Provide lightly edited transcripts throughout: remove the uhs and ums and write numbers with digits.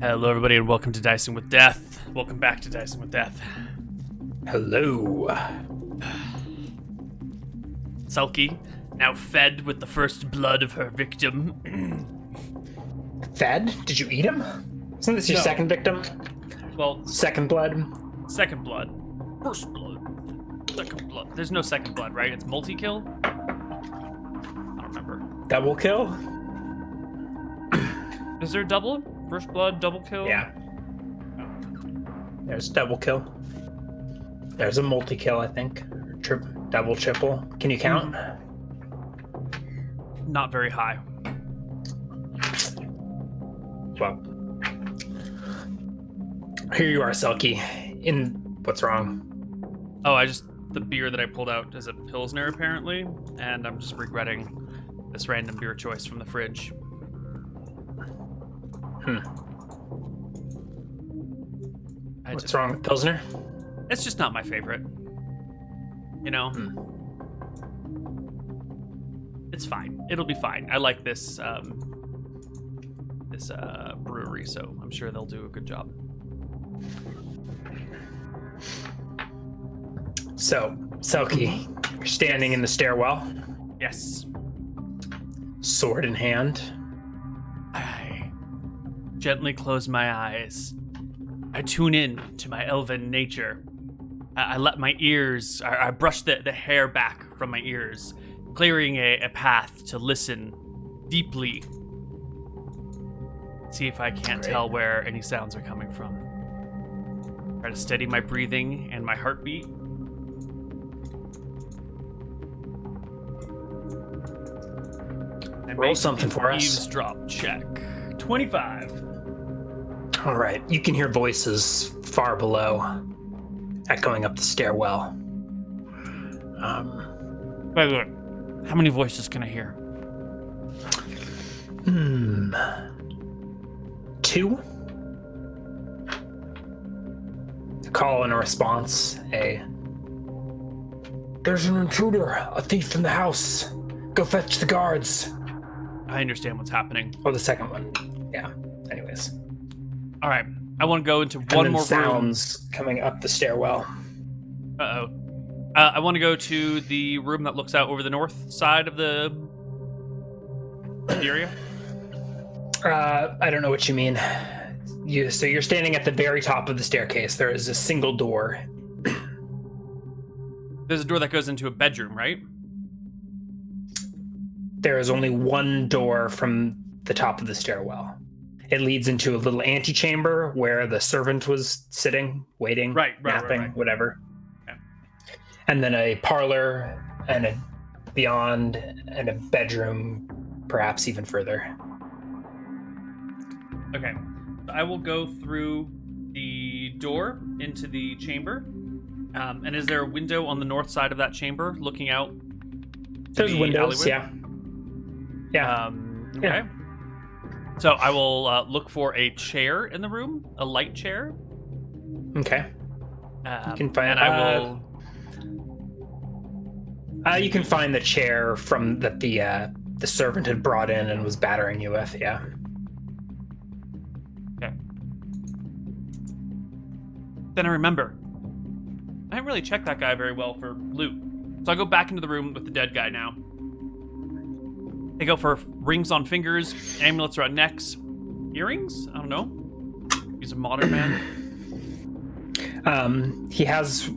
Hello, everybody, and welcome to Dicing with Death. Welcome back to Dicing with Death. Hello. Selkie, now fed with the first blood of her victim. Fed? Did you eat him? Isn't this your second victim? Well, Second blood? second blood. First blood. Second blood. There's no second blood, right? It's multi-kill? I don't remember. Double kill? Is there a double? First blood, double kill? Yeah. There's double kill. There's a multi-kill, I think. Double, triple. Can you count? Not very high. Well. Here you are, Selkie. What's wrong? Oh, the beer that I pulled out is a Pilsner, apparently, and I'm just regretting this random beer choice from the fridge. What's wrong with Pilsner? It's just not my favorite. You know? It's fine. It'll be fine. I like this brewery, so I'm sure they'll do a good job. So, Selkie, you're standing in the stairwell, Yes. sword in hand. I gently close my eyes. I tune in to my elven nature. I let my ears, I brush the hair back from my ears, clearing a path to listen deeply. See if I can't tell where any sounds are coming from. Try to steady my breathing and my heartbeat. And Roll make something for us. Eavesdrop check. 25. All right, you can hear voices far below, echoing up the stairwell. Wait, look. How many voices can I hear? 2. A call and a response. There's an intruder, a thief in the house. Go fetch the guards. I understand what's happening. Oh, the second one. Yeah. Anyways. All right. I want to go into And one then more sounds coming up the stairwell. room. Uh-oh. I want to go to the room that looks out over the north side of the area. I don't know what you mean. So you're standing at the very top of the staircase. There is a single door. There's a door that goes into a bedroom, right? There is only one door from the top of the stairwell. It leads into a little antechamber where the servant was sitting, waiting, napping, whatever. Yeah. And then a parlor and a beyond and a bedroom, perhaps even further. Okay. So I will go through the door into the chamber. And is there a window on the north side of that chamber looking out? There's windows, alleyway? Yeah. Okay. Yeah. So I will look for a chair in the room, a light chair. Okay. You can find. And I will. You can find the chair from that the servant had brought in and was battering you with. Yeah. Okay. Then I remember. I didn't really check that guy very well for loot. So I go back into the room with the dead guy now. They go for rings on fingers, amulets around necks, earrings? I don't know. He's a modern man. He has a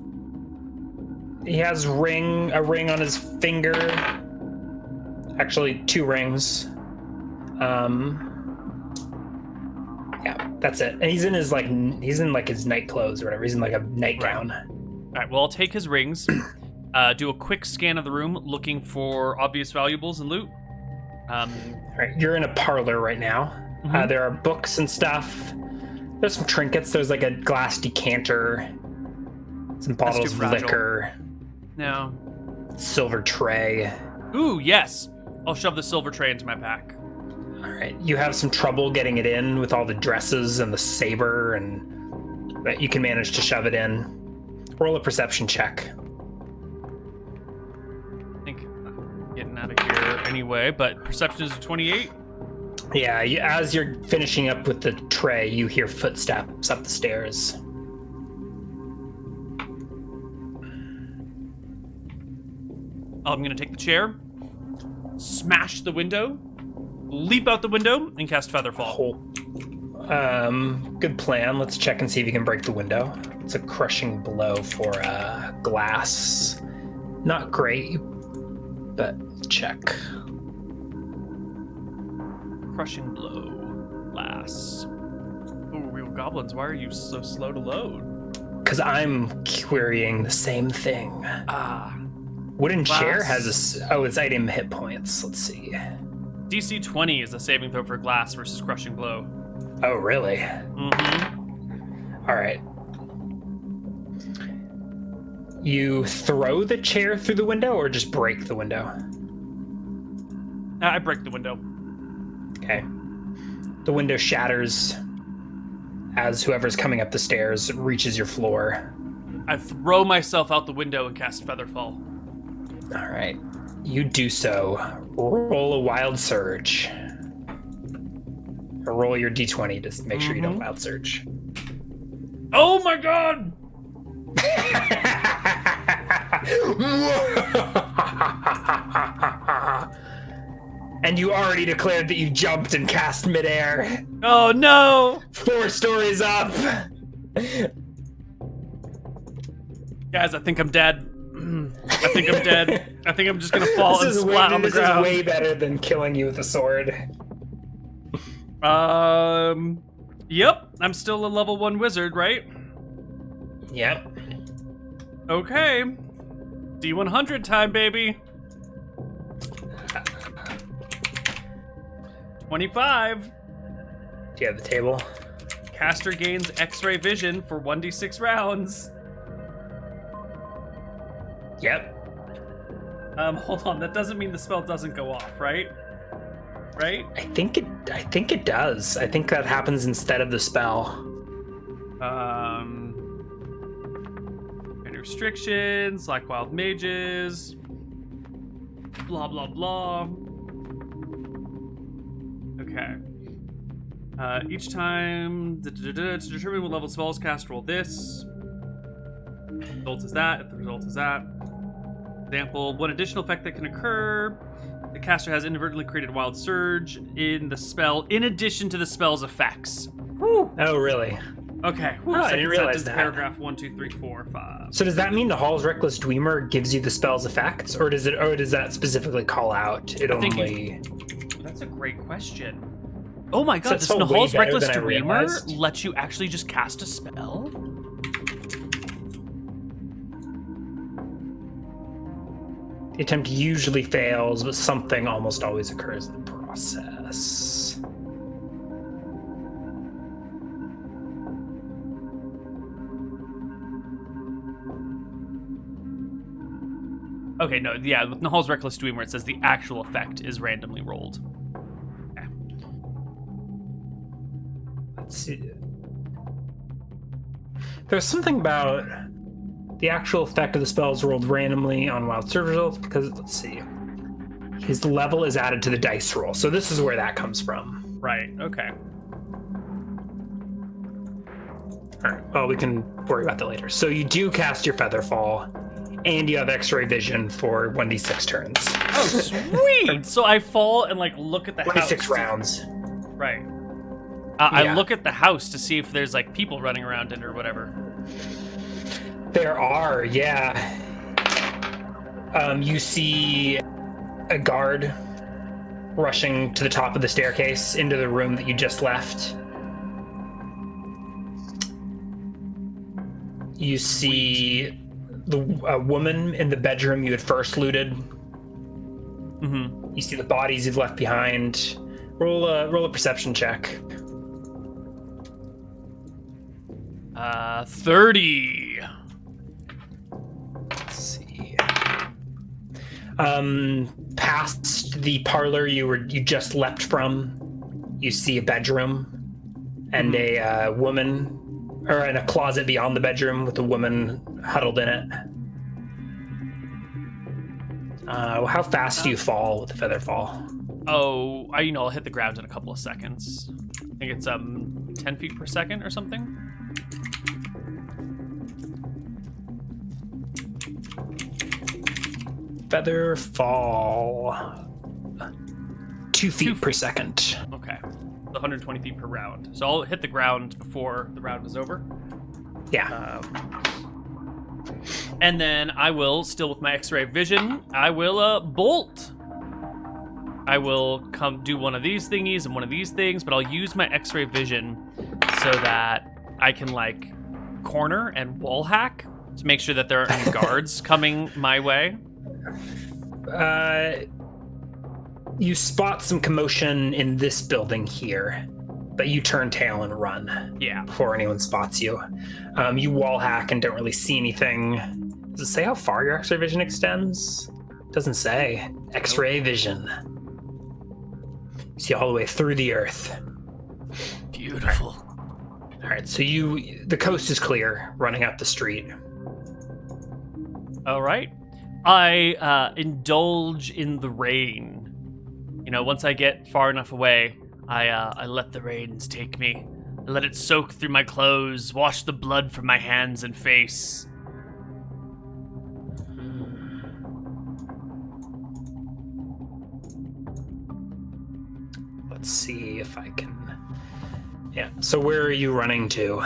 ring on his finger. Actually, 2 rings. Yeah, that's it. And he's in his his night clothes or whatever. He's in like a nightgown. All right. Well, I'll take his rings. Do a quick scan of the room, looking for obvious valuables and loot. All right, you're in a parlor right now. Mm-hmm. There are books and stuff. There's some trinkets. There's like a glass decanter, some bottles of liquor. No. Silver tray. Ooh, yes. I'll shove the silver tray into my pack. All right, you have some trouble getting it in with all the dresses and the saber, but you can manage to shove it in. Roll a perception check. I think I'm getting out of here anyway, but perception is a 28. Yeah, as you're finishing up with the tray, you hear footsteps up the stairs. I'm going to take the chair, smash the window, leap out the window, and cast Featherfall. Good plan. Let's check and see if you can break the window. It's a crushing blow for glass. Not great, but check. Crushing blow. Glass. Ooh, real goblins, why are you so slow to load? Because I'm querying the same thing. Wooden glass. chair has it's item hit points. Let's see. DC 20 is a saving throw for glass versus crushing blow. Oh, really? Mm-hmm. All right. You throw the chair through the window or just break the window? I break the window. Okay. The window shatters as whoever's coming up the stairs reaches your floor. I throw myself out the window and cast Featherfall. All right. You do so. Roll a wild surge. Or roll your d20 to make sure you don't wild surge. Oh my god! And you already declared that you jumped and cast midair. Oh no! 4 stories up. Guys, I think I'm dead. I think I'm dead. I think I'm just gonna fall and splat on the ground. This is way better than killing you with a sword. Yep. I'm still a level 1 wizard, right? Yep. Okay. D100 time, baby. 25. Do you have the table? Caster gains X-ray vision for 1d6 rounds. Yep. Hold on. That doesn't mean the spell doesn't go off, right? Right? I think it does. I think that happens instead of the spell. Any restrictions, like wild mages, blah blah blah. Okay. Each time to determine what level spells cast, roll this. Result is that. If the result is that. Example: one additional effect that can occur. The caster has inadvertently created Wild Surge in the spell, in addition to the spell's effects. Whew. Oh, really? Okay. Oh, I didn't realize that. Paragraph 1, 2, 3, 4, 5. So does that mean the Hall's Reckless Dwemer gives you the spell's effects, or does that specifically call out? That's a great question. Oh my god, does so Hall's Reckless than I Dwemer realized. let you actually just cast a spell? The attempt usually fails, but something almost always occurs in the process. Okay, no, yeah, with Nahal's Reckless Dwemer, it says the actual effect is randomly rolled. Okay. Let's see. There's something about the actual effect of the spell is rolled randomly on Wild Surge results because, let's see, his level is added to the dice roll. So this is where that comes from. Right, okay. All right, well, we can worry about that later. So you do cast your Featherfall, and you have X-ray vision for 1d6 turns. Oh, sweet! So I fall and, like, look at the 26 house. rounds. Right. Yeah. I look at the house to see if there's, like, people running around it or whatever. There are, yeah. You see a guard rushing to the top of the staircase into the room that you just left. You see a woman in the bedroom you had first looted. Mm-hmm. You see the bodies you've left behind. Roll a perception check. 30. Let's see. Past the parlor you just left from, you see a bedroom and a woman, or in a closet beyond the bedroom with a woman huddled in it. How fast do you fall with the feather fall? Oh, I'll hit the ground in a couple of seconds. I think it's 10 feet per second or something. Feather fall. 2 feet per second. Okay. 120 feet per round. So I'll hit the ground before the round is over. Yeah. And then I will, still with my X-ray vision, I will bolt. I will come do one of these thingies and one of these things, but I'll use my X-ray vision so that I can like corner and wall hack to make sure that there aren't any guards coming my way. You spot some commotion in this building here, but you turn tail and run. Yeah. Before anyone spots you. You wall hack and don't really see anything. Does it say how far your X-ray vision extends? Doesn't say. X-ray vision. You see all the way through the earth. Beautiful. All right, so the coast is clear, running up the street. All right. I indulge in the rain. Once I get far enough away, I let the rains take me. I let it soak through my clothes, wash the blood from my hands and face. Let's see if I can... Yeah, so where are you running to?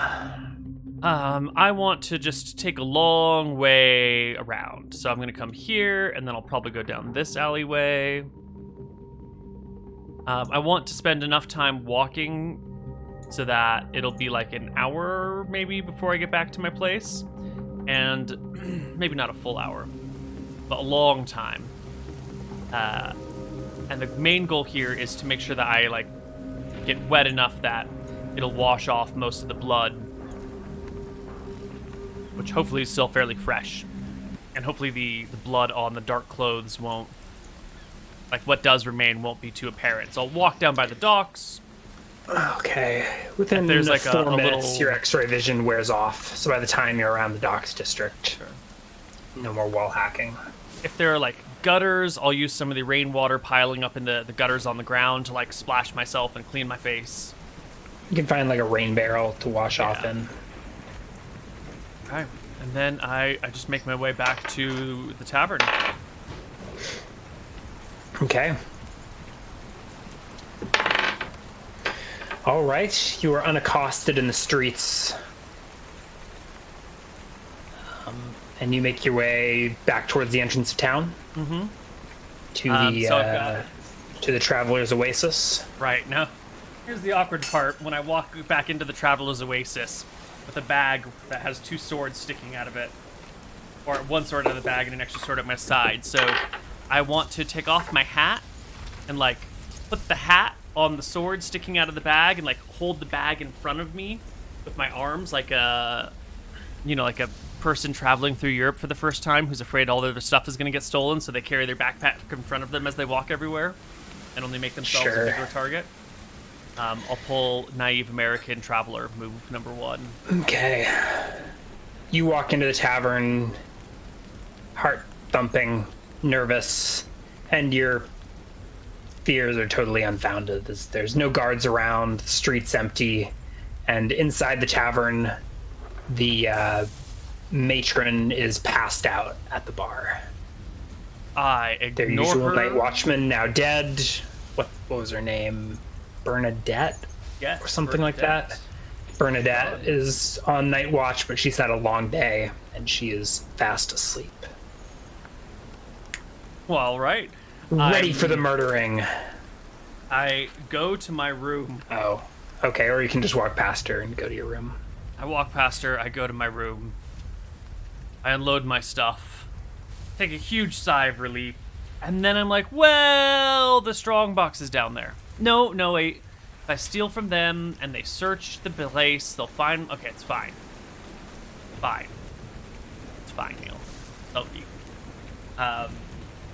I want to just take a long way around. So I'm going to come here, and then I'll probably go down this alleyway. I want to spend enough time walking so that it'll be like an hour maybe before I get back to my place. And maybe not a full hour, but a long time. And the main goal here is to make sure that I like get wet enough that it'll wash off most of the blood, which hopefully is still fairly fresh. And hopefully the blood on the dark clothes won't, like what does remain won't be too apparent. So I'll walk down by the docks. Okay. Within there's like 4 a minutes, little... your X-ray vision wears off. So by the time you're around the docks district, no more wall hacking. If there are like gutters, I'll use some of the rainwater piling up in the gutters on the ground to like splash myself and clean my face. You can find like a rain barrel to wash off in. Okay. And then I just make my way back to the tavern. Okay. All right. You are unaccosted in the streets. And you make your way back towards the entrance of town. Mm-hmm. To the Traveler's Oasis. Right. Now, here's the awkward part. When I walk back into the Traveler's Oasis with a bag that has 2 swords sticking out of it, or 1 sword out of the bag and an extra sword at my side. So I want to take off my hat and like put the hat on the sword sticking out of the bag and like hold the bag in front of me with my arms like a person traveling through Europe for the first time who's afraid all their stuff is going to get stolen, so they carry their backpack in front of them as they walk everywhere and only make themselves a bigger target. I'll pull Naive American Traveler, move number 1. Okay. You walk into the tavern, heart thumping, nervous, and your fears are totally unfounded. There's no guards around, the street's empty, and inside the tavern, the matron is passed out at the bar. I ignore their usual her. Night watchman, now dead. What was her name? Bernadette? Yes, or something like that. Bernadette is on night watch, but she's had a long day, and she is fast asleep. Well, all right. Ready for the murdering. I go to my room. Oh, okay, or you can just walk past her and go to your room. I walk past her, I go to my room. I unload my stuff. Take a huge sigh of relief. And then I'm like, well, the strong box is down there. No, wait. If I steal from them and they search the place, they'll find... Okay, it's fine. Fine. It's fine, Neal. Selkie.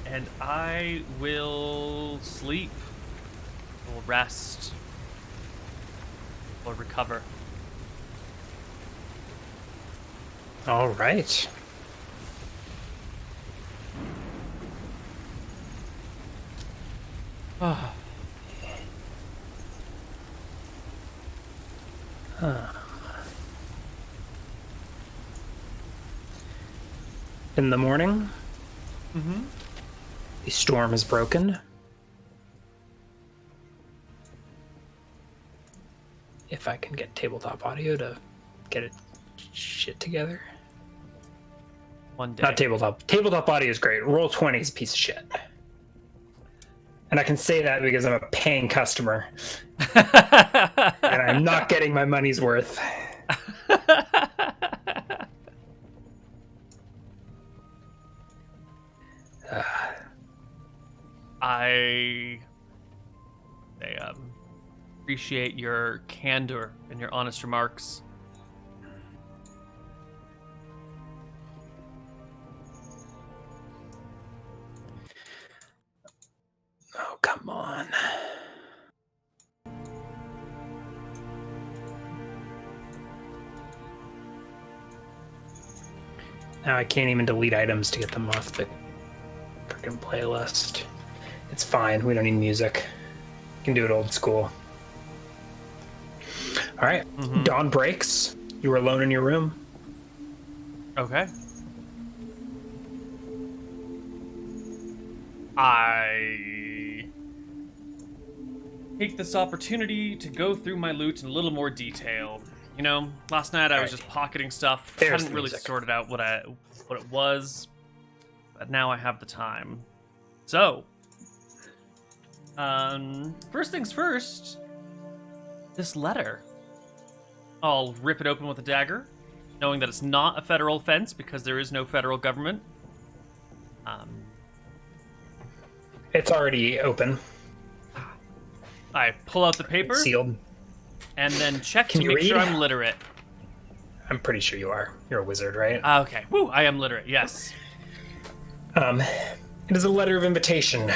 And I will sleep. I will rest. Or recover. All right. Ah. In the morning, Mm-hmm. the storm is broken. If I can get tabletop audio to get it shit together. One day. Not tabletop. Tabletop audio is great. Roll20 is a piece of shit. And I can say that because I'm a paying customer. And I'm not getting my money's worth. I appreciate your candor and your honest remarks. Oh, come on. Now I can't even delete items to get them off the freaking playlist. It's fine. We don't need music. You can do it old school. All right. Mm-hmm. Dawn breaks. You were alone in your room. Okay. I take this opportunity to go through my loot in a little more detail. You know, last night I was just pocketing stuff. There's Hadn't the really music. sorted out what it was, but now I have the time. So, first things first, this letter. I'll rip it open with a dagger, knowing that it's not a federal offense because there is no federal government. It's already open. I pull out the paper It's sealed. and then check Can to you make sure read? I'm literate. I'm pretty sure you are. You're a wizard, right? Okay. Woo, I am literate, yes. It is a letter of invitation.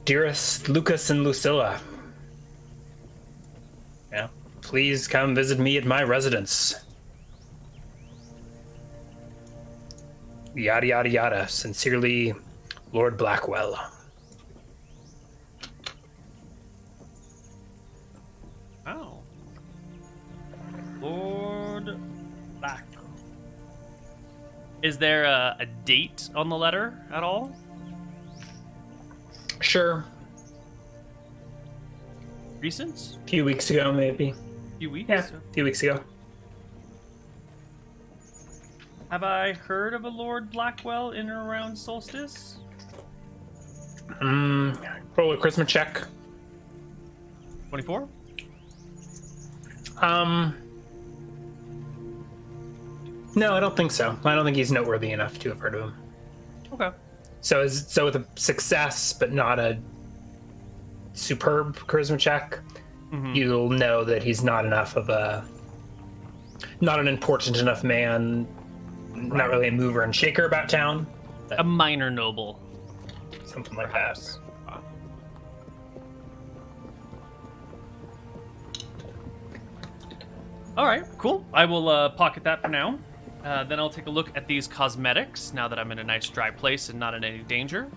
Dearest Lucas and Lucilla. Yeah. Please come visit me at my residence. Yada yada yada. Sincerely, Lord Blackwell. Oh. Lord Black. Is there a date on the letter at all? Sure. Recent? A few weeks ago, maybe. A few weeks? Yeah, a few weeks ago. Have I heard of a Lord Blackwell in or around Solstice? Roll a charisma check. 24? No, I don't think so. I don't think he's noteworthy enough to have heard of him. Okay. So with a success, but not a superb charisma check, you'll know that he's not an important enough man, not really a mover and shaker about town. A minor noble. Something like that. All right, cool. I will pocket that for now. Then I'll take a look at these cosmetics now that I'm in a nice dry place and not in any danger.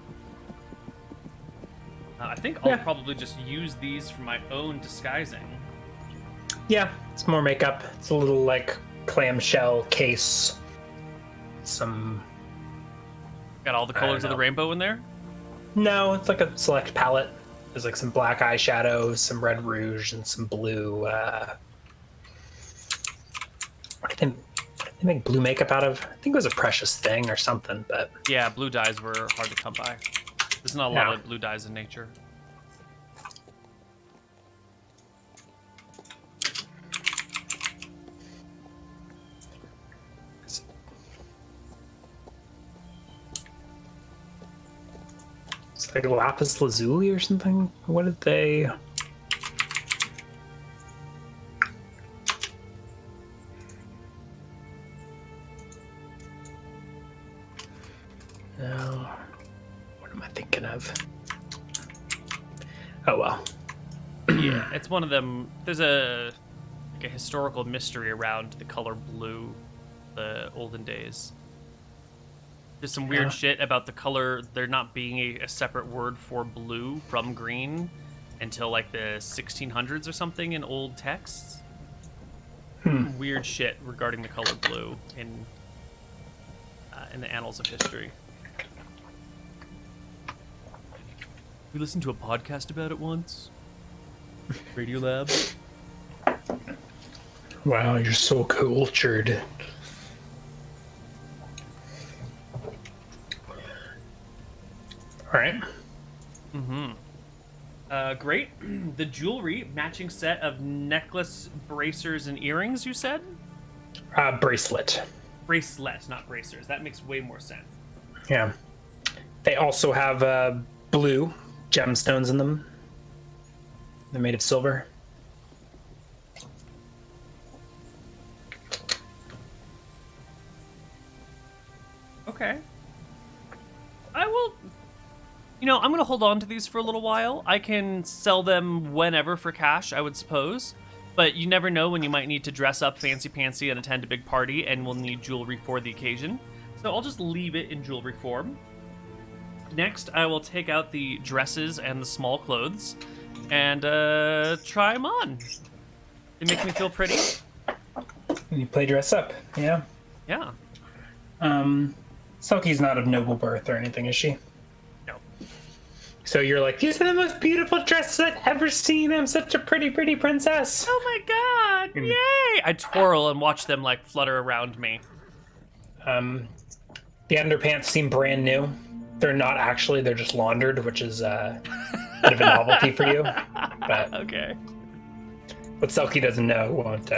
I think I'll probably just use these for my own disguising. Yeah, it's more makeup. It's a little like clamshell case. Some. Got all the colors of the know. rainbow in there? No, it's like a select palette. There's like some black eyeshadow, some red rouge, and some blue. What did they make blue makeup out of? I think it was a precious thing or something, but Yeah, blue dyes were hard to come by. There's not a lot of blue dyes in nature. it's like lapis lazuli or something. What did they? No. What am I thinking of? Oh well. Yeah, it's one of them. There's a historical mystery around the color blue, the olden days. There's some weird shit about the color, there not being a separate word for blue from green until like the 1600s or something in old texts. Weird shit regarding the color blue in the annals of history. We listened to a podcast about it once. Radio Lab. Wow, you're so cultured. All right. Great. The jewelry, matching set of necklace, bracers, and earrings, you said? Bracelet. Bracelet, not bracers. That makes way more sense. Yeah. They also have blue gemstones in them. They're made of silver. Okay. I will... I'm going to hold on to these for a little while. I can sell them whenever for cash, I would suppose. But you never know when you might need to dress up fancy-pantsy and attend a big party and will need jewelry for the occasion. So I'll just leave it in jewelry form. Next, I will take out the dresses and the small clothes and try them on. They make me feel pretty. You play dress up, yeah? Yeah. Selkie's not of noble birth or anything, is she? No. So you're like, these are the most beautiful dresses I've ever seen. I'm such a pretty, pretty princess. Oh my god! Yay! I twirl and watch them like flutter around me. The underpants seem brand new. They're not actually, they're just laundered, which is a bit of a novelty for you. But okay. what Selkie doesn't know won't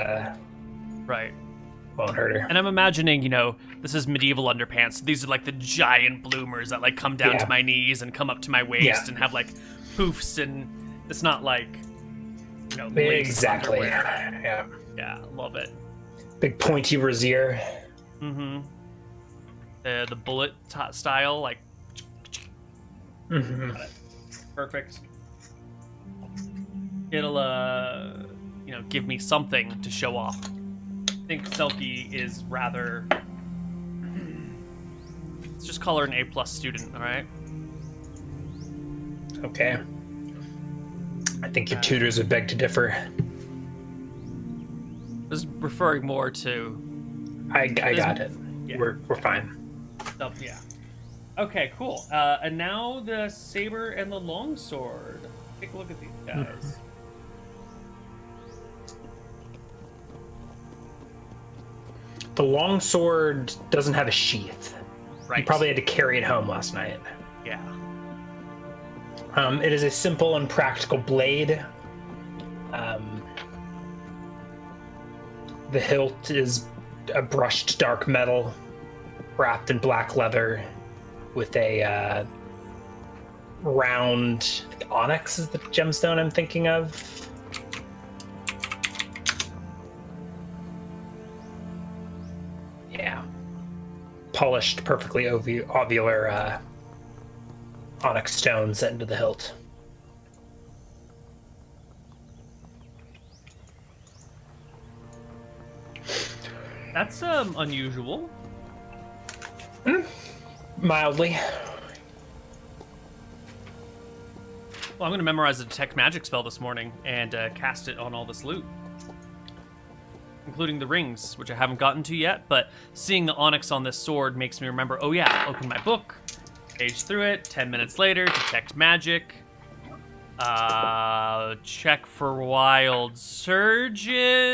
hurt her. And I'm imagining, this is medieval underpants. These are like the giant bloomers that like come down to my knees and come up to my waist and have like poofs, and it's not like, exactly. Underwear. Yeah. Yeah, love it. Big pointy brassiere. Mm-hmm. The bullet style, like. Mm-hmm. Perfect. It'll give me something to show off. I think Selkie is rather... Let's just call her an A+ student, all right? Okay. I think your tutors would beg to differ. I was referring more to... I got it. Yeah. We're fine. Yeah. Okay, cool. And now the saber and the longsword. Take a look at these guys. The longsword doesn't have a sheath. Right. You probably had to carry it home last night. Yeah. It is a simple and practical blade. The hilt is a brushed dark metal wrapped in black leather with a round onyx is the gemstone I'm thinking of. Yeah. Polished, perfectly ovular onyx stone set into the hilt. That's unusual. Mildly. Well, I'm going to memorize a detect magic spell this morning and cast it on all this loot. Including the rings, which I haven't gotten to yet, but seeing the onyx on this sword makes me remember, oh yeah, open my book, page through it, 10 minutes later, detect magic, check for wild surges.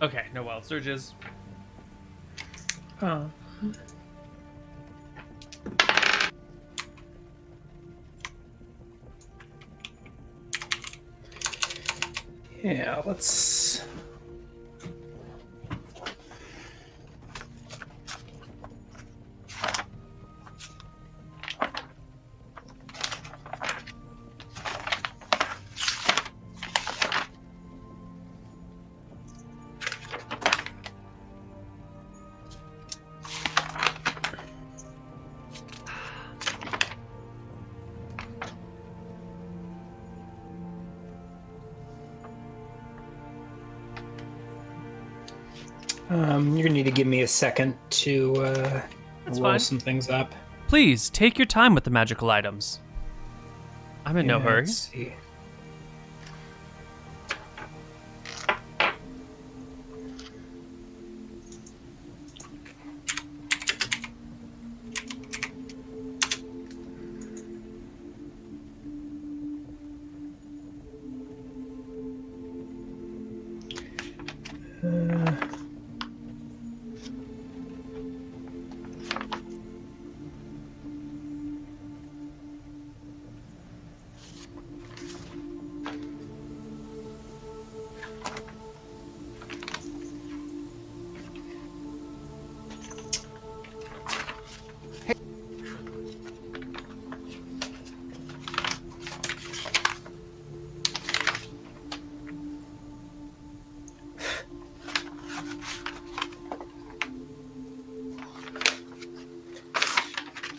Okay, no wild surges. Oh. Yeah, let's... You're gonna need to give me a second to That's roll fine. some things up. Please take your time with the magical items. I'm in no hurry. Let's see.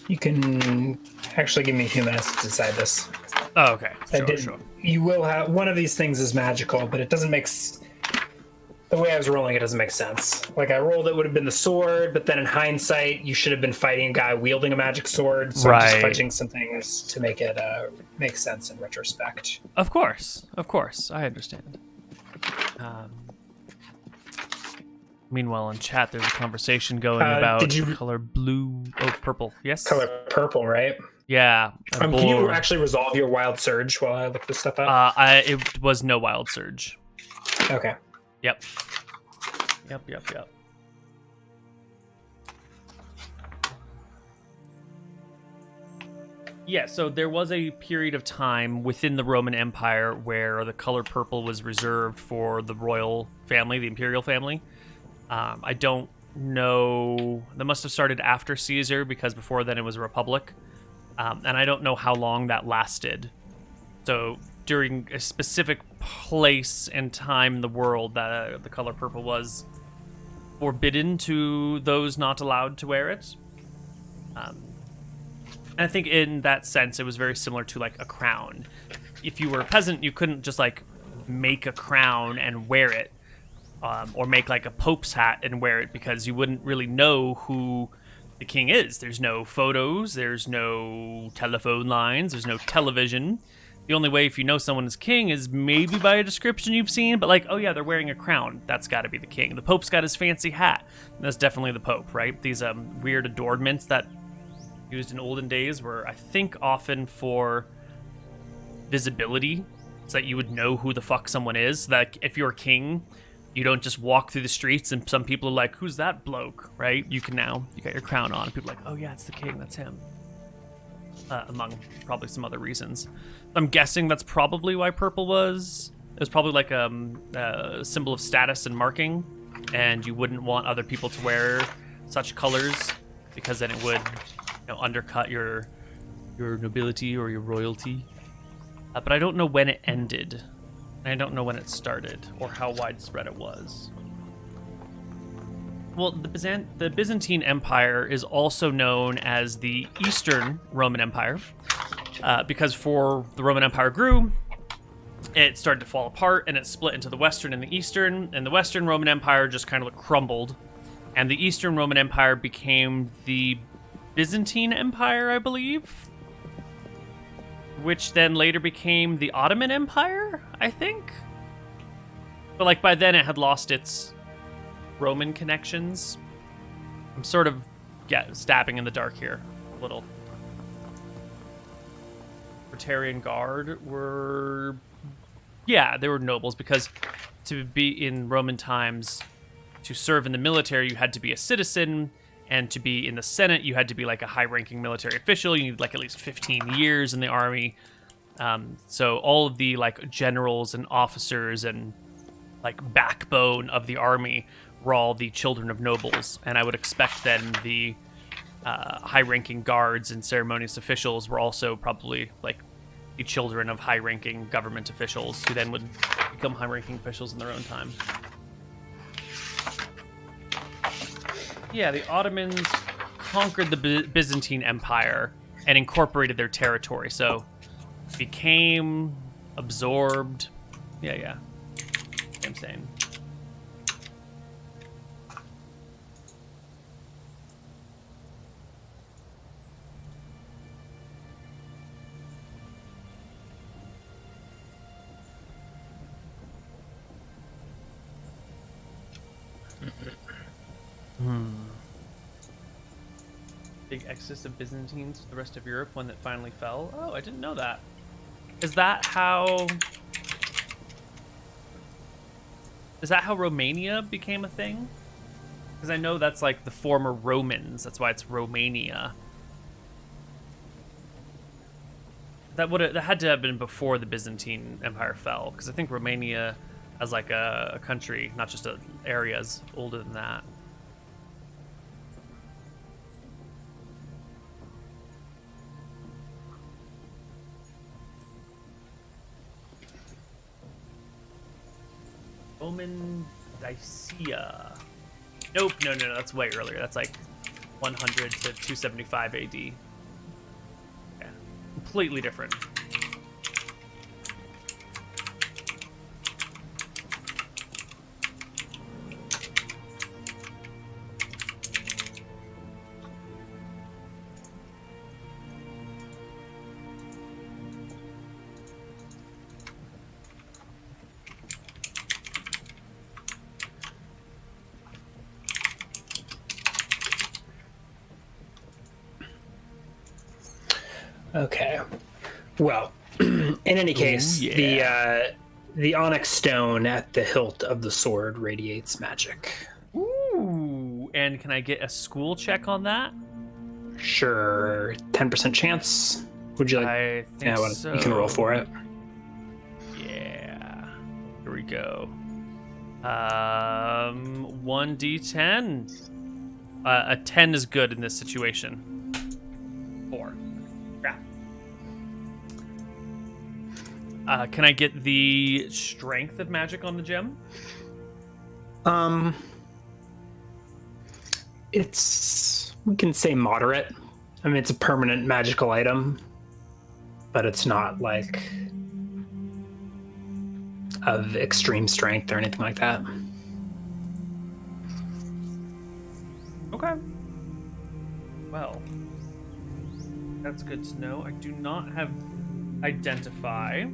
You can actually give me a few minutes to decide this. Oh, okay. Sure. You will have one of these things is magical, but it doesn't make the way I was rolling it doesn't make sense. Like I rolled, it would have been the sword, but then in hindsight, you should have been fighting a guy wielding a magic sword. So I'm just fudging some things to make it make sense in retrospect. Of course, I understand. Meanwhile, in chat, there's a conversation going about color blue. Oh, purple. Yes. Color purple, right? Yeah. Can you actually resolve your wild surge while I look this stuff up? It was no wild surge. Okay. Yep. Yeah, so there was a period of time within the Roman Empire where the color purple was reserved for the royal family, the imperial family. I don't know. That must have started after Caesar because before then it was a republic. And I don't know how long that lasted. So during a specific place and time in the world, that the color purple was forbidden to those not allowed to wear it. And I think in that sense, it was very similar to like a crown. If you were a peasant, you couldn't just like make a crown and wear it, or make like a pope's hat and wear it because you wouldn't really know who the king is. There's no photos, there's no telephone lines, there's no television. The only way if you know someone is king is maybe by a description you've seen, but like, oh yeah, they're wearing a crown. That's got to be the king. The Pope's got his fancy hat. That's definitely the Pope, right? These weird adornments that used in olden days were, I think, often for visibility, so that you would know who the fuck someone is. That if you're a king, you don't just walk through the streets and some people are like, who's that bloke, right? You got your crown on and people are like, oh yeah, it's the king, that's him. Among probably some other reasons. I'm guessing that's probably why purple was. It was probably like a symbol of status and marking, and you wouldn't want other people to wear such colors because then it would, undercut your nobility or your royalty. But I don't know when it ended. I don't know when it started or how widespread it was. Well, the Byzantine Empire is also known as the Eastern Roman Empire because the Roman Empire grew, it started to fall apart and it split into the Western and the Eastern, and the Western Roman Empire just kind of crumbled, and the Eastern Roman Empire became the Byzantine Empire, I believe, which then later became the Ottoman Empire, I think. But like by then it had lost its Roman connections. I'm sort of stabbing in the dark here a little. Praetorian Guard were they were nobles, because to be in Roman times, to serve in the military you had to be a citizen, and to be in the Senate you had to be like a high-ranking military official. You need like at least 15 years in the army. So all of the like generals and officers and like backbone of the army were all the children of nobles, and I would expect then the high-ranking guards and ceremonious officials were also probably like the children of high-ranking government officials who then would become high-ranking officials in their own time. Yeah, the Ottomans conquered the Byzantine Empire and incorporated their territory, so became absorbed. Yeah. I'm saying. Big exodus of Byzantines to the rest of Europe when it finally fell. Oh, I didn't know that. Is that how Romania became a thing? Because I know that's like the former Romans. That's why it's Romania. That had to have been before the Byzantine Empire fell, because I think Romania, as like a country, not just an area, is older than that. Roman Dacia. Nope, no, that's way earlier. That's like 100 to 275 AD. Yeah, completely different. Okay. Well, in any case, the onyx stone at the hilt of the sword radiates magic. Ooh, and can I get a school check on that? Sure, 10% chance. Would you like? I think so. You can roll for it. Yeah. Here we go. 1d10. A 10 is good in this situation. 4. Yeah. Can I get the strength of magic on the gem? We can say moderate. I mean, it's a permanent magical item, but it's not like of extreme strength or anything like that. Okay. Well, that's good to know. I do not have identify.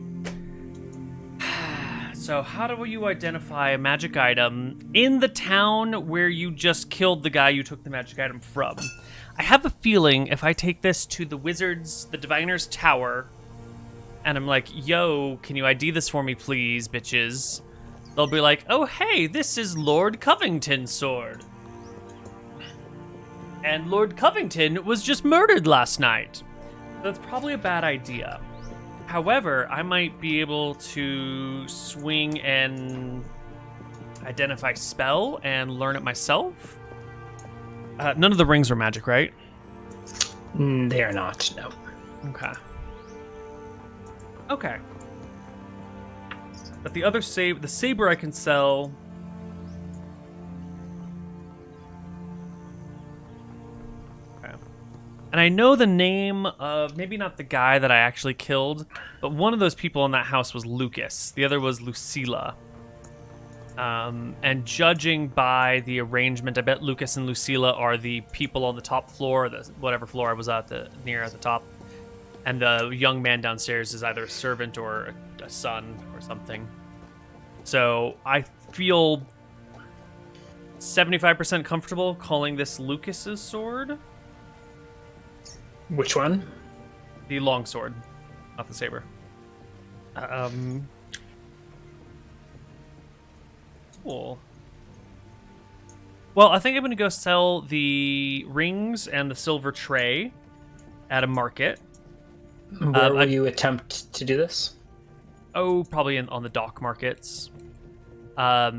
So how do you identify a magic item in the town where you just killed the guy you took the magic item from? I have a feeling if I take this to the wizard's, the diviner's tower, and I'm like, yo, can you ID this for me, please, bitches? They'll be like, oh, hey, this is Lord Covington's sword. And Lord Covington was just murdered last night. That's probably a bad idea. However, I might be able to swing and identify spell and learn it myself. None of the rings are magic, right? They are not, no. Okay. But the other the saber I can sell. Okay. And I know the name of, maybe not the guy that I actually killed, but one of those people in that house was Lucas. The other was Lucilla. And judging by the arrangement, I bet Lucas and Lucilla are the people on the top floor, whatever floor I was at, near at the top. And the young man downstairs is either a servant or a son or something. So I feel 75% comfortable calling this Lucas's sword. Which one? The long sword, not the saber. Cool. Well, I think I'm going to go sell the rings and the silver tray at a market. Where will you attempt to do this? Oh, probably on the dock markets. Yeah,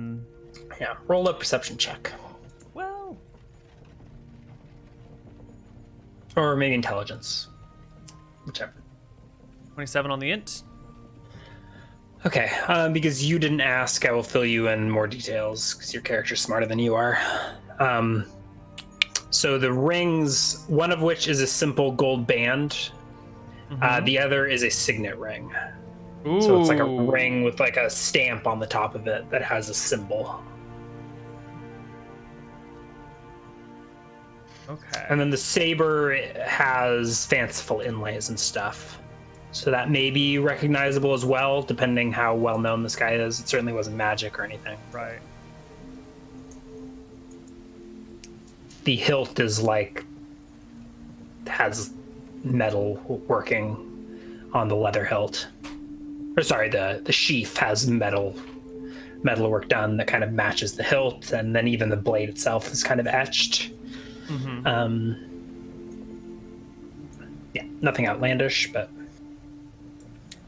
roll a perception check. Well, or maybe intelligence. Whichever. 27 on the int. Okay, because you didn't ask, I will fill you in more details because your character's smarter than you are. So the rings, one of which is a simple gold band. The other is a signet ring. Ooh. So it's like a ring with like a stamp on the top of it that has a symbol. Okay. And then the saber has fanciful inlays and stuff. So that may be recognizable as well, depending how well known this guy is. It certainly wasn't magic or anything. Right. the hilt is has metal working on the leather hilt. Or sorry, the sheath has metal work done that kind of matches the hilt, and then even the blade itself is kind of etched. Mm-hmm. Yeah, nothing outlandish, but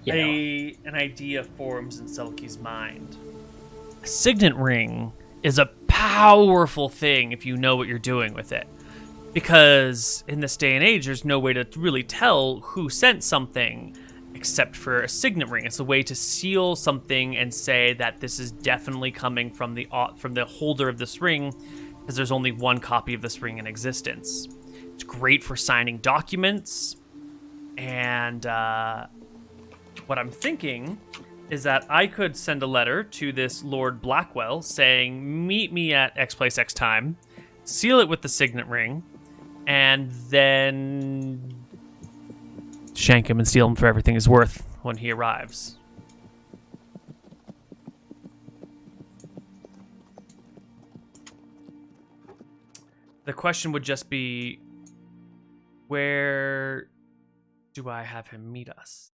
an idea forms in Selkie's mind. A signet ring is a powerful thing if you know what you're doing with it. Because in this day and age, there's no way to really tell who sent something except for a signet ring. It's a way to seal something and say that this is definitely coming from the holder of this ring, because there's only one copy of this ring in existence. It's great for signing documents, and what I'm thinking is that I could send a letter to this Lord Blackwell saying, meet me at X place X time, seal it with the signet ring, and then shank him and steal him for everything he's worth when he arrives. The question would just be, where do I have him meet us?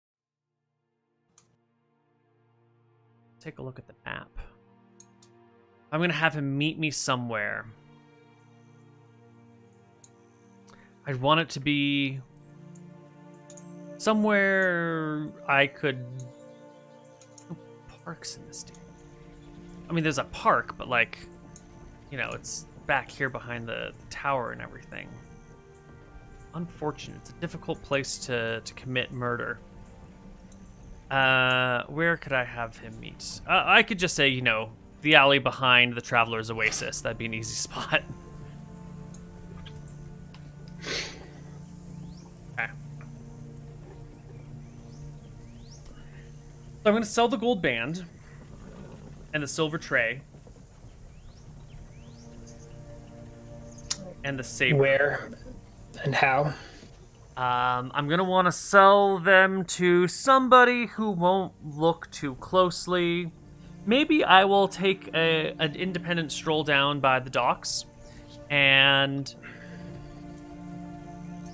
Take a look at the map. I'm going to have him meet me somewhere. I'd want it to be somewhere I could... No parks in this, dude. I mean, there's a park, but it's back here behind the tower and everything. Unfortunate. It's a difficult place to commit murder. Where could I have him meet? I could just say, the alley behind the Traveler's Oasis. That'd be an easy spot. Okay. So I'm going to sell the gold band and the silver tray and the saber. Where and how? I'm going to want to sell them to somebody who won't look too closely. Maybe I will take an independent stroll down by the docks and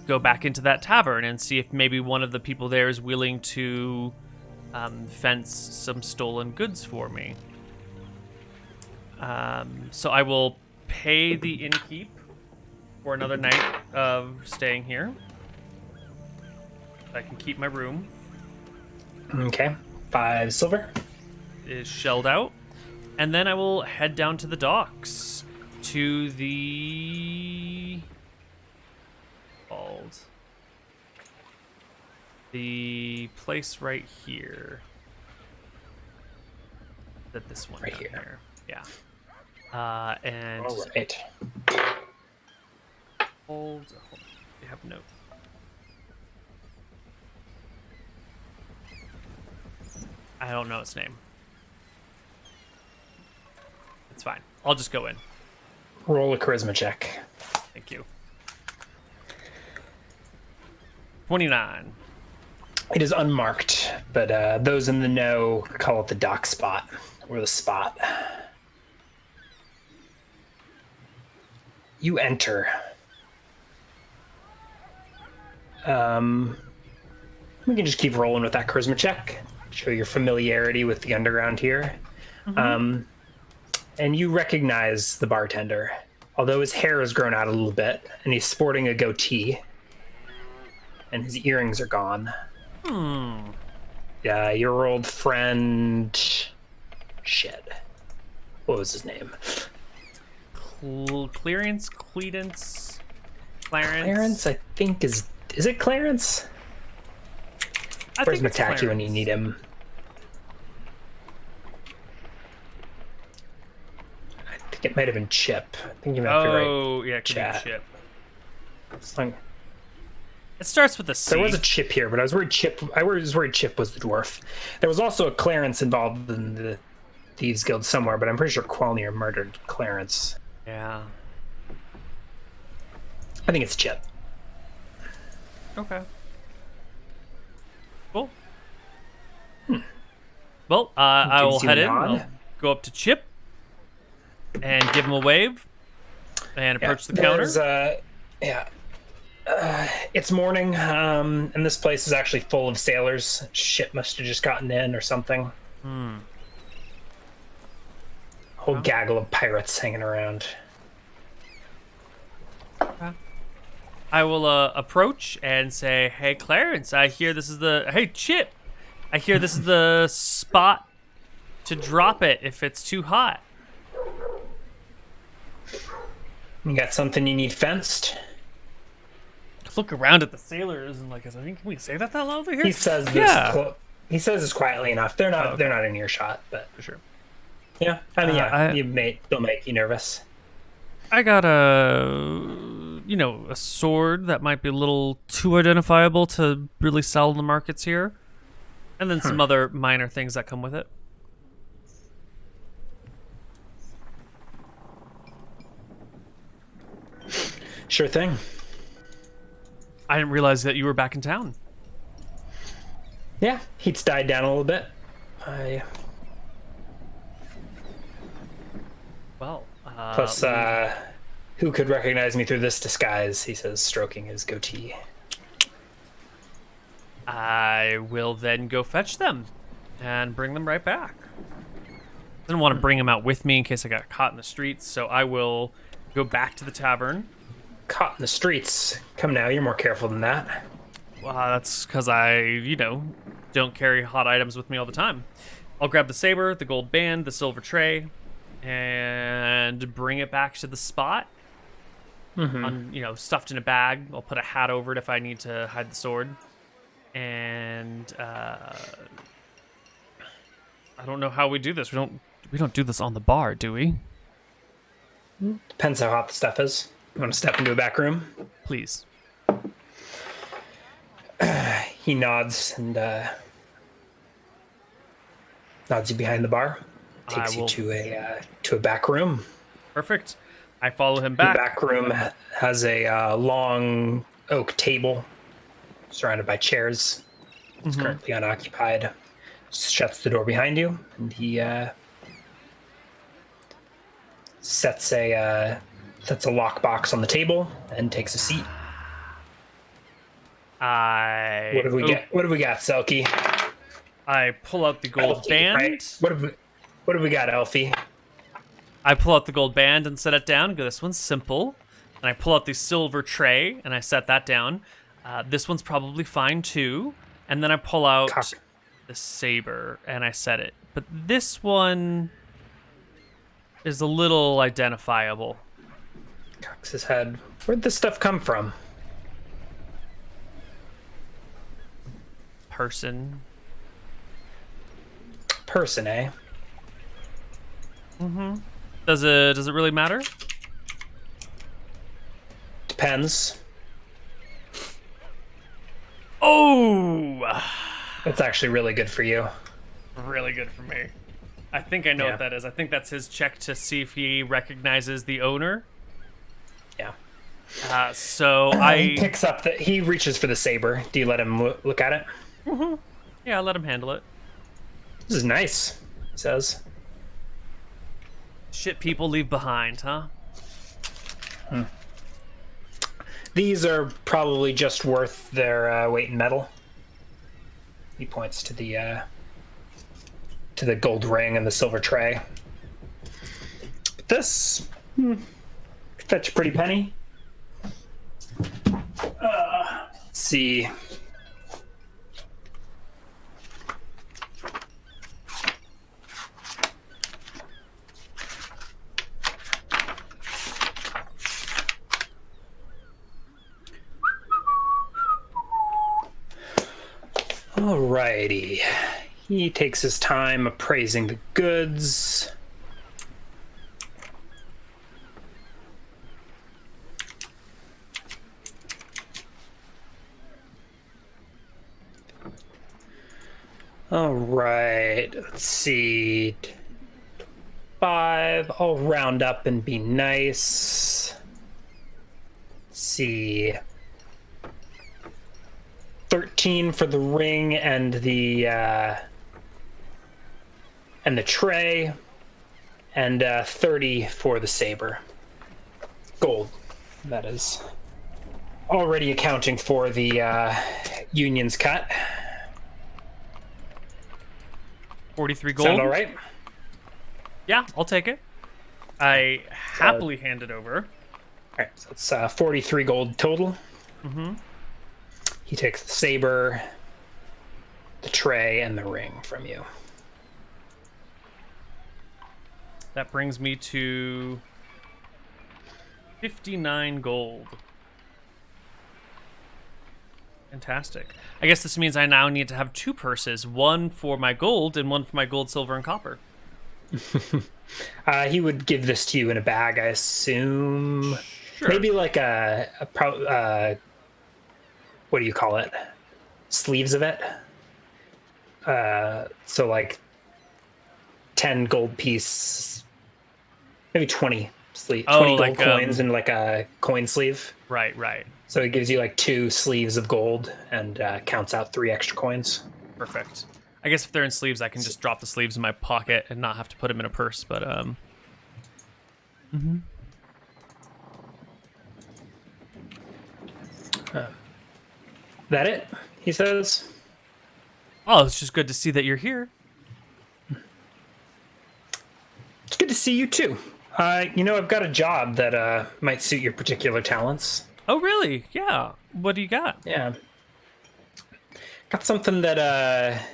go back into that tavern and see if maybe one of the people there is willing to fence some stolen goods for me. So I will pay the innkeep for another night of staying here. I can keep my room. Okay, 5 silver. Is shelled out. And then I will head down to the docks. To the... called... the place right here. That this one right down here. Yeah. And... all right. Hold... We have a note. I don't know its name. It's fine. I'll just go in. Roll a charisma check. Thank you. 29. It is unmarked, but those in the know call it the dock spot, or the spot. You enter. We can just keep rolling with that charisma check. Show your familiarity with the underground here. Mm-hmm. And you recognize the bartender, although his hair has grown out a little bit, and he's sporting a goatee, and his earrings are gone. Yeah, your old friend... Shit. What was his name? Clarence? Clarence? Clarence, I think is it Clarence? Where's Mataki when you need him? I think it might have been Chip. I think you might be right. Oh, yeah, it could be Chip. It starts with a C. There was a Chip here, but I was worried Chip was the dwarf. There was also a Clarence involved in the Thieves Guild somewhere, but I'm pretty sure Qualnier murdered Clarence. Yeah. I think it's Chip. Okay. Cool. Well, I will head in. I'll go up to Chip and give him a wave. And approach the counter. It's morning, and this place is actually full of sailors. Ship must have just gotten in or something. Whole gaggle of pirates hanging around. I will approach and say, "Hey, Clarence, I hear this is the hey Chip. I hear this is the spot to drop it if it's too hot." You got something you need fenced? Look around at the sailors and like, I think, can we say that loud over here? He says this. He says this quietly enough. They're not. okay. They're not in earshot, but For sure. yeah. I mean, they'll make you nervous. I got a sword that might be a little too identifiable to really sell in the markets here, and then some other minor things that come with it. Sure thing. I didn't realize that you were back in town. Yeah, heat's died down a little bit. Well, Plus, who could recognize me through this disguise? He says, stroking his goatee. I will then go fetch them and bring them right back. I didn't want to bring them out with me in case I got caught in the streets, so I will go back to the tavern. Caught in the streets. Come now, you're more careful than that. Well, that's because I, don't carry hot items with me all the time. I'll grab the saber, the gold band, the silver tray, and bring it back to the spot. Stuffed in a bag. I'll put a hat over it if I need to hide the sword. And I don't know how we do this. We don't do this on the bar, do we? Depends how hot the stuff is. You want to step into a back room? Please. He nods and nods you behind the bar. Takes you to a back room. Perfect. I follow him back. The back room has a long oak table surrounded by chairs. It's currently unoccupied. Shuts the door behind you, and he sets a lockbox on the table and takes a seat. What have we got, Selkie? I pull out the gold band. Right? What have we got, Elfie? I pull out the gold band and set it down. Go, this one's simple. And I pull out the silver tray and I set that down. This one's probably fine too. And then I pull out the saber and I set it. But this one is a little identifiable. Cocks his head. Where'd this stuff come from? Person, eh? Does it really matter? Depends. Oh! That's actually really good for you. Really good for me. I think I know what that is. I think that's his check to see if he recognizes the owner. Yeah. He picks up he reaches for the saber. Do you let him look at it? Yeah, I'll let him handle it. This is nice, he says. Shit people leave behind, huh? These are probably just worth their weight in metal. He points to the gold ring and the silver tray. But this fetch a pretty penny. Let's see. Alrighty. He takes his time appraising the goods. Alright, let's see. 5. I'll round up and be nice. Let's see. 13 for the ring and the tray, and 30 for the saber. Gold. That is already accounting for the union's cut. 43 gold. Sound all right? Yeah, I'll take it. I happily hand it over. All right, so it's 43 gold total. Mm-hmm. He takes the saber, the tray, and the ring from you. That brings me to 59 gold. Fantastic. I guess this means I now need to have 2 purses, one for my gold and one for my gold, silver, and copper. He would give this to you in a bag, I assume. Sure. Maybe like what do you call it? Sleeves of it. So like 10 gold piece, maybe 20 sleeve, 20 gold coins in like a coin sleeve. Right. So it gives you like 2 sleeves of gold and counts out 3 extra coins. Perfect. I guess if they're in sleeves, I can just drop the sleeves in my pocket and not have to put them in a purse. But That it? He says. Oh, it's just good to see that you're here. It's good to see you too. I've got a job that might suit your particular talents. Oh, really? Yeah. What do you got? Yeah. Got something that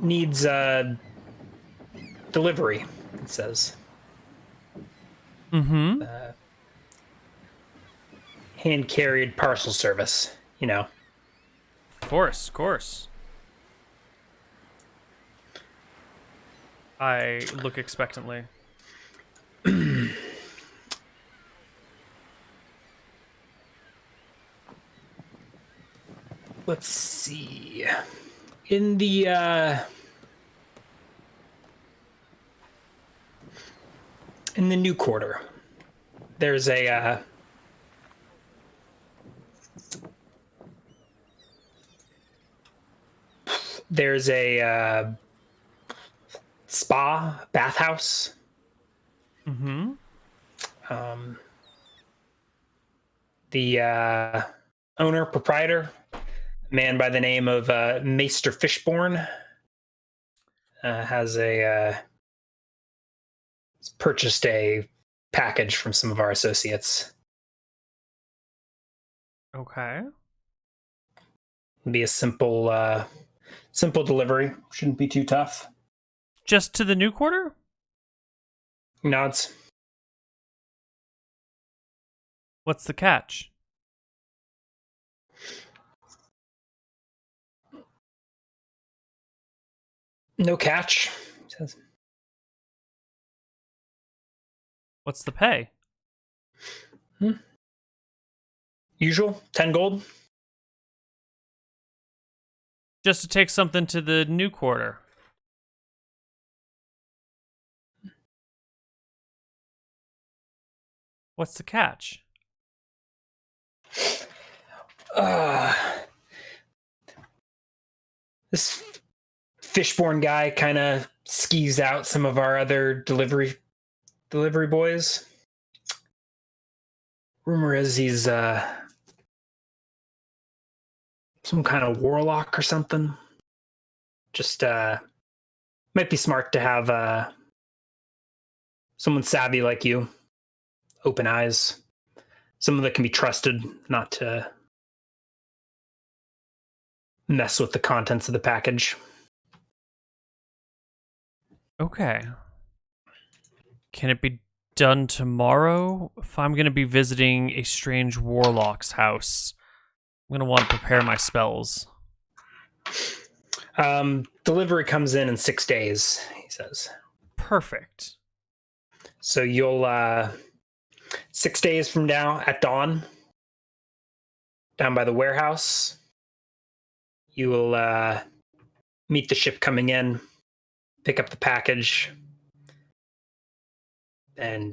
needs delivery, it says. Mm-hmm. Hand-carried parcel service, Of course. I look expectantly. Let's see. In the new quarter, there's a spa bathhouse. Mm-hmm. The owner, proprietor, a man by the name of Maester Fishborn, has purchased a package from some of our associates. Okay. It'll be a simple delivery. Shouldn't be too tough. Just to the new quarter? Nods. What's the catch? No catch, he says. What's the pay? Usual, 10 gold. Just to take something to the new quarter. What's the catch? This Fishborn guy kind of skeeves out some of our other delivery boys. Rumor is he's some kind of warlock or something. Just might be smart to have someone savvy like you. Open eyes. Someone that can be trusted not to mess with the contents of the package. Okay. Can it be done tomorrow? If I'm going to be visiting a strange warlock's house, I'm going to want to prepare my spells. Delivery comes in 6 days, he says. Perfect. So you'll 6 days from now at dawn, down by the warehouse, you will meet the ship coming in, pick up the package, and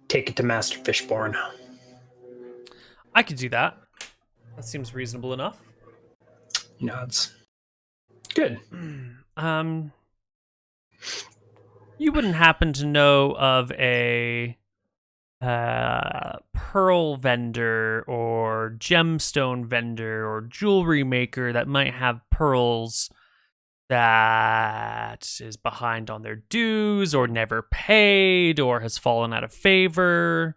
take it to Master Fishborn. I could do that. That seems reasonable enough. He nods. Good. You wouldn't happen to know of a pearl vendor or gemstone vendor or jewelry maker that might have pearls that is behind on their dues or never paid or has fallen out of favor.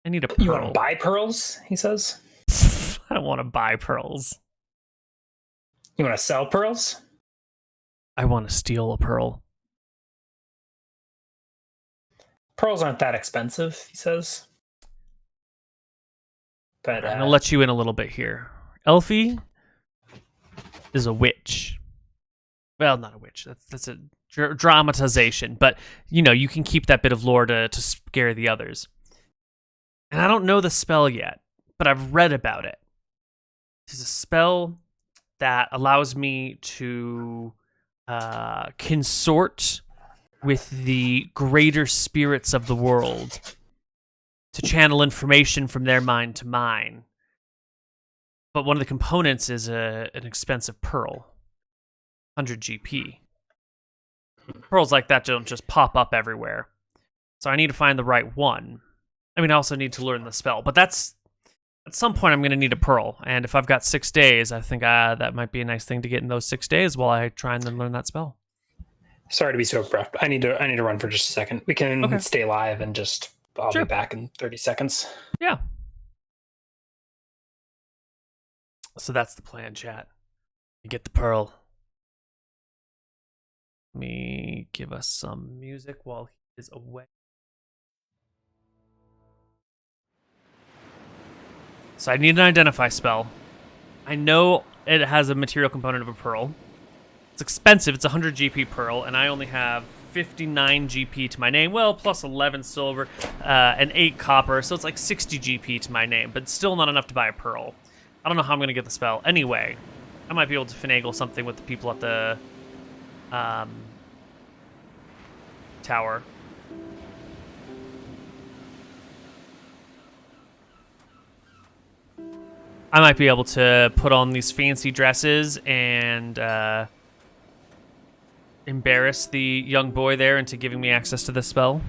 I need a pearl. You want to buy pearls, he says? I don't want to buy pearls. You want to sell pearls? I want to steal a pearl. Pearls aren't that expensive, he says. But I'm going to let you in a little bit here. Elfie is a witch. Well, not a witch. That's a dramatization. But, you can keep that bit of lore to scare the others. And I don't know the spell yet, but I've read about it. It's a spell that allows me to consort with the greater spirits of the world, to channel information from their mind to mine. But one of the components is an expensive pearl, 100 GP. Pearls like that don't just pop up everywhere. So I need to find the right one. I also need to learn the spell, but that's at some point I'm going to need a pearl. And if I've got 6 days, I think that might be a nice thing to get in those 6 days while I try and then learn that spell. Sorry to be so abrupt. I need to run for just a second. We can stay live and I'll be back in 30 seconds. Yeah. So that's the plan, chat. You get the pearl. Let me give us some music while he is away. So I need an identify spell. I know it has a material component of a pearl. It's expensive. It's 100 GP pearl, and I only have 59 GP to my name. Well, plus 11 silver and 8 copper, so it's like 60 GP to my name, but still not enough to buy a pearl. I don't know how I'm going to get the spell. Anyway, I might be able to finagle something with the people at the tower. I might be able to put on these fancy dresses and embarrass the young boy there into giving me access to this spell.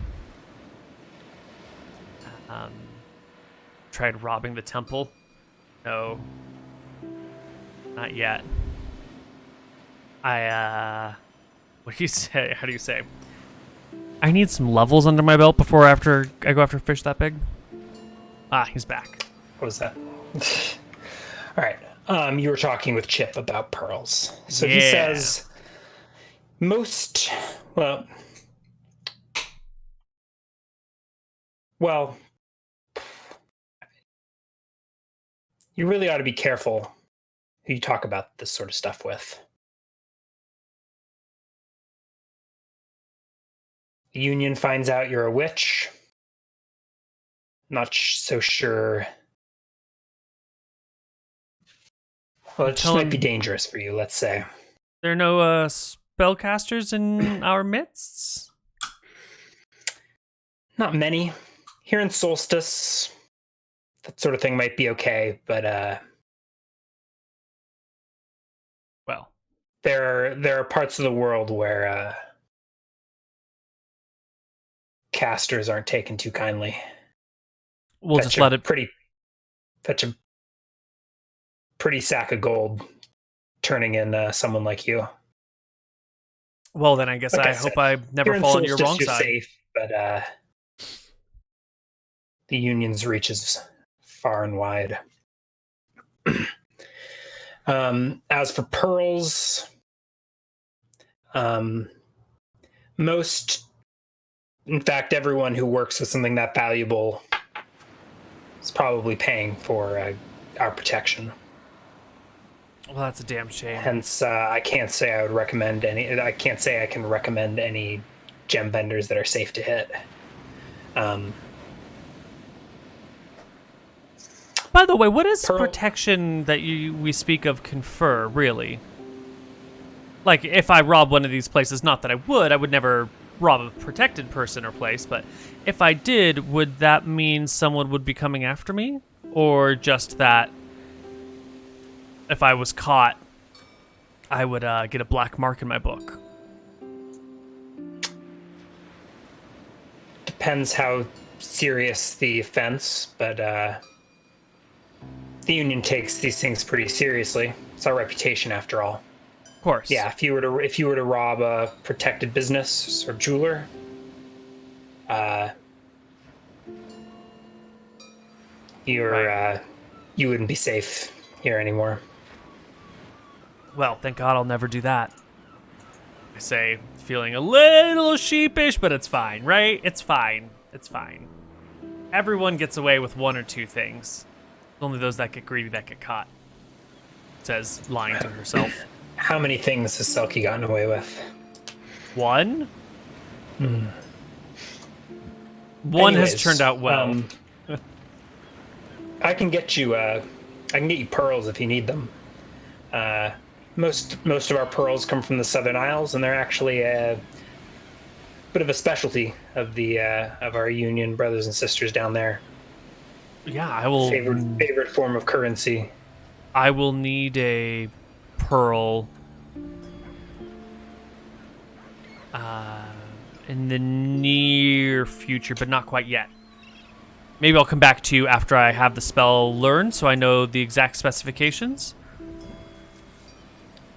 Tried robbing the temple. No. Not yet. What do you say? How do you say? I need some levels under my belt before I go after a fish that big. Ah, he's back. What was that? All right. You were talking with Chip about pearls. So he says well, you really ought to be careful who you talk about this sort of stuff with. The Union finds out you're a witch. Not so sure. Well, it just might be dangerous for you, let's say. There are no spellcasters in our midst? Not many. Here in Solstice, that sort of thing might be okay, but well, there are parts of the world where casters aren't taken too kindly. We'll just let it fetch a pretty sack of gold turning in someone like you. Well, then I guess I hope I never fall on your wrong you're side. Safe, but the Union's reach is far and wide. As for pearls, in fact, everyone who works with something that valuable is probably paying for our protection. Well, that's a damn shame. Hence, I can't say I would recommend any. I can't say I can recommend any gem vendors that are safe to hit. By the way, what is protection that we speak of confer, really? Like, if I rob one of these places, not that I would never rob a protected person or place, but if I did, would that mean someone would be coming after me? Or just that if I was caught, I would get a black mark in my book? Depends how serious the offense, but the Union takes these things pretty seriously. It's our reputation, after all. Of course. Yeah, if you were to rob a protected business or jeweler, you wouldn't be safe here anymore. Well, thank God I'll never do that. I say, feeling a little sheepish, but it's fine, right? It's fine. It's fine. Everyone gets away with one or two things. Only those that get greedy that get caught. Says, lying to herself. How many things has Selkie gotten away with? One? One Anyways, has turned out well. I can get you pearls if you need them. Most of our pearls come from the Southern Isles, and they're actually a bit of a specialty of our Union brothers and sisters down there. Yeah, I will. Favorite form of currency. I will need a pearl in the near future, but not quite yet. Maybe I'll come back to you after I have the spell learned, so I know the exact specifications.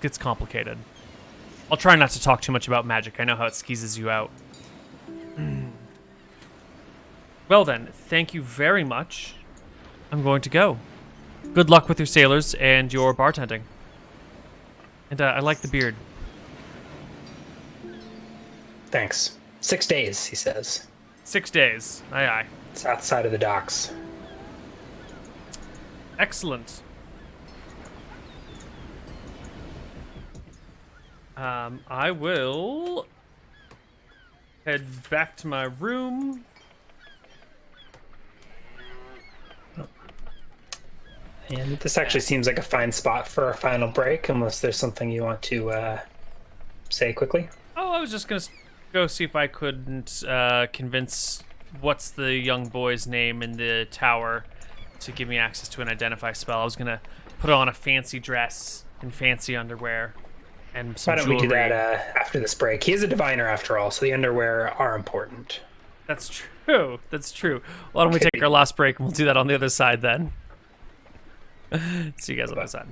Gets complicated. I'll try not to talk too much about magic. I know how it skeezes you out. Well then, thank you very much. I'm going to go. Good luck with your sailors and your bartending. And I like the beard. Thanks. 6 days, he says. 6 days. Aye, aye. It's outside of the docks. Excellent. I will head back to my room. And this actually seems like a fine spot for our final break, unless there's something you want to say quickly. Oh, I was just going to go see if I couldn't convince what's the young boy's name in the tower to give me access to an identify spell. I was going to put on a fancy dress and fancy underwear and some Why don't jewelry. we do that after this break? He is a diviner after all, so the underwear are important. That's true. That's true. Why don't we take our last break and we'll do that on the other side then? See you guys on the other side.